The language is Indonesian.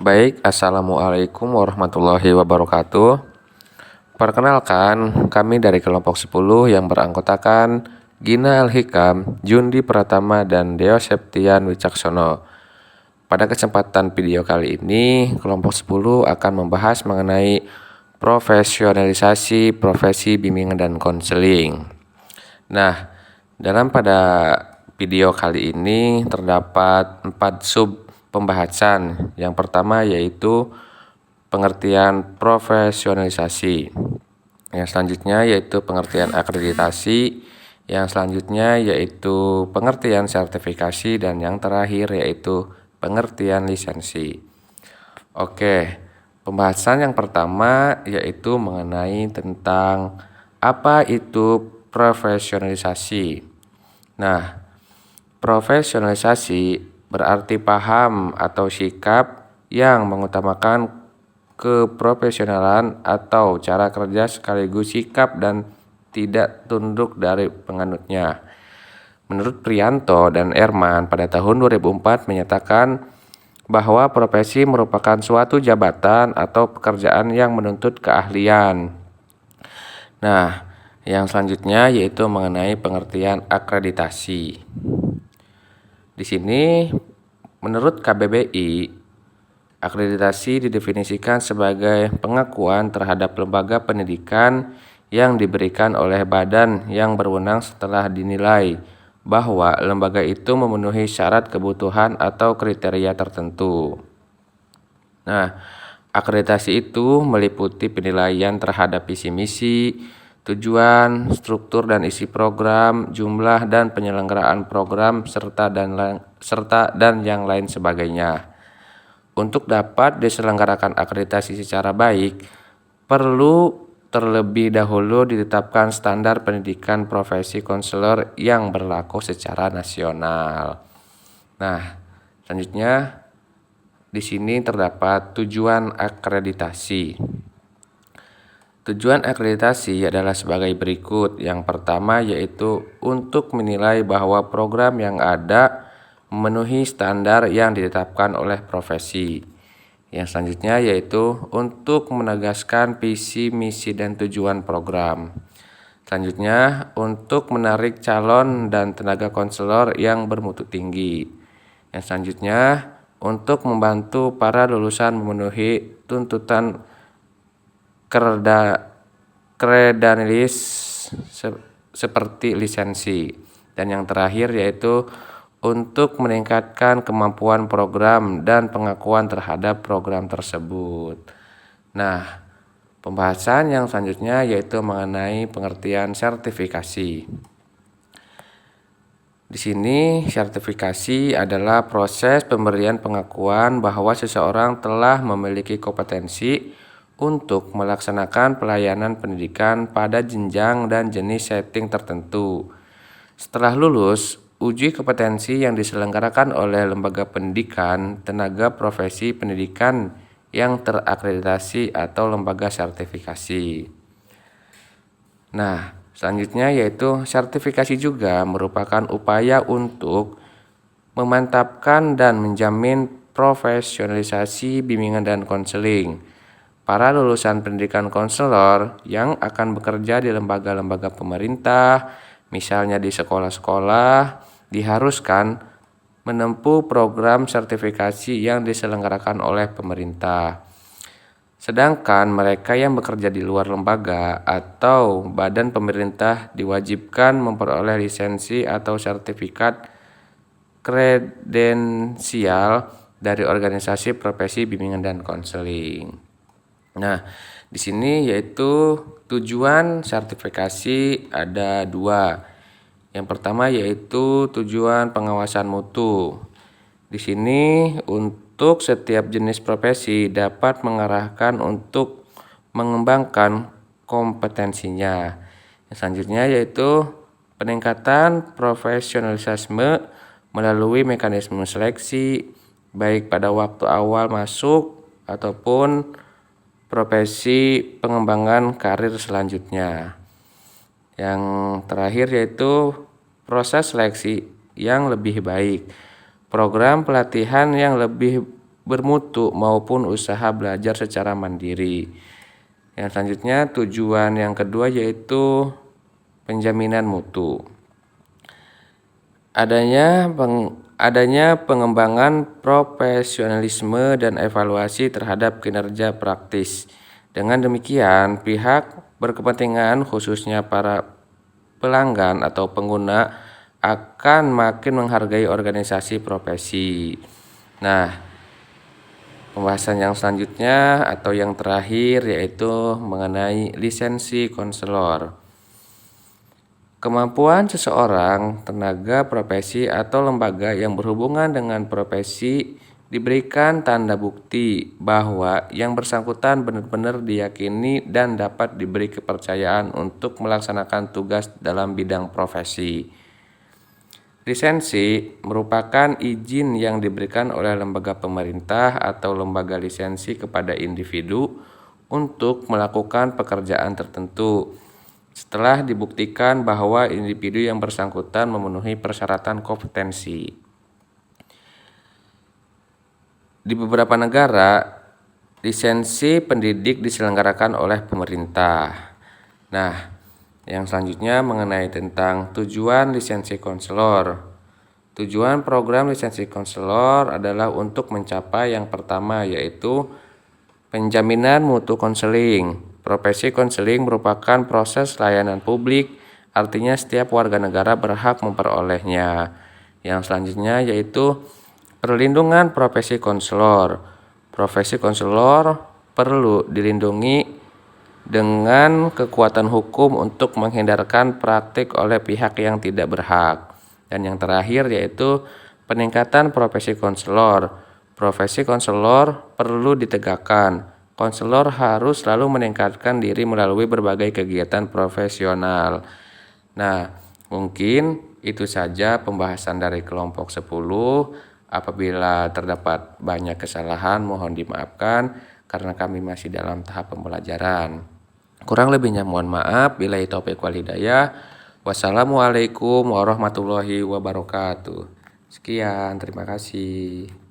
Baik, Assalamualaikum warahmatullahi wabarakatuh. Perkenalkan, kami dari kelompok 10 yang beranggotakan Gina Al-Hikam, Jundi Pratama, dan Deo Septian Wicaksono. Pada kesempatan video kali ini, kelompok 10 akan membahas mengenai profesionalisasi profesi bimbingan dan konseling. Nah, pada video kali ini terdapat 4 sub pembahasan. Yang pertama yaitu pengertian profesionalisasi. Yang selanjutnya yaitu pengertian akreditasi. Yang selanjutnya yaitu pengertian sertifikasi, dan yang terakhir yaitu pengertian lisensi. Oke, pembahasan yang pertama yaitu mengenai tentang apa itu profesionalisasi. Nah, profesionalisasi berarti paham atau sikap yang mengutamakan keprofesionalan atau cara kerja sekaligus sikap dan tidak tunduk dari penganutnya. Menurut Priyanto dan Erman pada tahun 2004 menyatakan bahwa profesi merupakan suatu jabatan atau pekerjaan yang menuntut keahlian. Nah, yang selanjutnya yaitu mengenai pengertian akreditasi. Di sini, menurut KBBI, akreditasi didefinisikan sebagai pengakuan terhadap lembaga pendidikan yang diberikan oleh badan yang berwenang setelah dinilai bahwa lembaga itu memenuhi syarat kebutuhan atau kriteria tertentu. Nah, akreditasi itu meliputi penilaian terhadap visi misi, tujuan, struktur dan isi program, jumlah dan penyelenggaraan program, serta dan yang lain sebagainya. Untuk dapat diselenggarakan akreditasi secara baik, perlu terlebih dahulu ditetapkan standar pendidikan profesi konselor yang berlaku secara nasional. Nah, selanjutnya di sini terdapat tujuan akreditasi. Tujuan akreditasi adalah sebagai berikut. Yang pertama yaitu untuk menilai bahwa program yang ada memenuhi standar yang ditetapkan oleh profesi. Yang selanjutnya yaitu untuk menegaskan visi, misi, dan tujuan program. Selanjutnya untuk menarik calon dan tenaga konselor yang bermutu tinggi. Yang selanjutnya untuk membantu para lulusan memenuhi tuntutan kredanis seperti lisensi. Dan yang terakhir yaitu untuk meningkatkan kemampuan program dan pengakuan terhadap program tersebut. Nah, pembahasan yang selanjutnya yaitu mengenai pengertian sertifikasi. Di sini, sertifikasi adalah proses pemberian pengakuan bahwa seseorang telah memiliki kompetensi untuk melaksanakan pelayanan pendidikan pada jenjang dan jenis setting tertentu. Setelah lulus, uji kompetensi yang diselenggarakan oleh lembaga pendidikan, tenaga profesi pendidikan yang terakreditasi atau lembaga sertifikasi. Nah, selanjutnya yaitu sertifikasi juga merupakan upaya untuk memantapkan dan menjamin profesionalisasi bimbingan dan konseling. Para lulusan pendidikan konselor yang akan bekerja di lembaga-lembaga pemerintah, misalnya di sekolah-sekolah, diharuskan menempuh program sertifikasi yang diselenggarakan oleh pemerintah. Sedangkan mereka yang bekerja di luar lembaga atau badan pemerintah diwajibkan memperoleh lisensi atau sertifikat kredensial dari organisasi profesi bimbingan dan konseling. Nah, di sini yaitu tujuan sertifikasi ada 2. Yang pertama yaitu tujuan pengawasan mutu. Di sini untuk setiap jenis profesi dapat mengarahkan untuk mengembangkan kompetensinya. Yang selanjutnya yaitu peningkatan profesionalisme melalui mekanisme seleksi baik pada waktu awal masuk ataupun profesi pengembangan karir selanjutnya. Yang terakhir yaitu proses seleksi yang lebih baik, program pelatihan yang lebih bermutu maupun usaha belajar secara mandiri. Yang selanjutnya tujuan yang kedua yaitu penjaminan mutu. Adanya pengembangan profesionalisme dan evaluasi terhadap kinerja praktis. Dengan demikian, pihak berkepentingan khususnya para pelanggan atau pengguna akan makin menghargai organisasi profesi. Nah, pembahasan yang selanjutnya atau yang terakhir yaitu mengenai lisensi konselor. Kemampuan seseorang, tenaga profesi atau lembaga yang berhubungan dengan profesi diberikan tanda bukti bahwa yang bersangkutan benar-benar diyakini dan dapat diberi kepercayaan untuk melaksanakan tugas dalam bidang profesi. Lisensi merupakan izin yang diberikan oleh lembaga pemerintah atau lembaga lisensi kepada individu untuk melakukan pekerjaan tertentu setelah dibuktikan bahwa individu yang bersangkutan memenuhi persyaratan kompetensi. Di beberapa negara, lisensi pendidik diselenggarakan oleh pemerintah. Nah, yang selanjutnya mengenai tentang tujuan lisensi konselor. Tujuan program lisensi konselor adalah untuk mencapai yang pertama yaitu penjaminan mutu konseling. Profesi konseling merupakan proses layanan publik, artinya setiap warga negara berhak memperolehnya. Yang selanjutnya yaitu perlindungan profesi konselor. Profesi konselor perlu dilindungi dengan kekuatan hukum untuk menghindarkan praktik oleh pihak yang tidak berhak. Dan yang terakhir yaitu peningkatan profesi konselor. Profesi konselor perlu ditegakkan. Konselor harus selalu meningkatkan diri melalui berbagai kegiatan profesional. Nah, mungkin itu saja pembahasan dari kelompok 10. Apabila terdapat banyak kesalahan, mohon dimaafkan karena kami masih dalam tahap pembelajaran. Kurang lebihnya mohon maaf. Billahi taufiq wal hidayah. Wassalamualaikum warahmatullahi wabarakatuh. Sekian, terima kasih.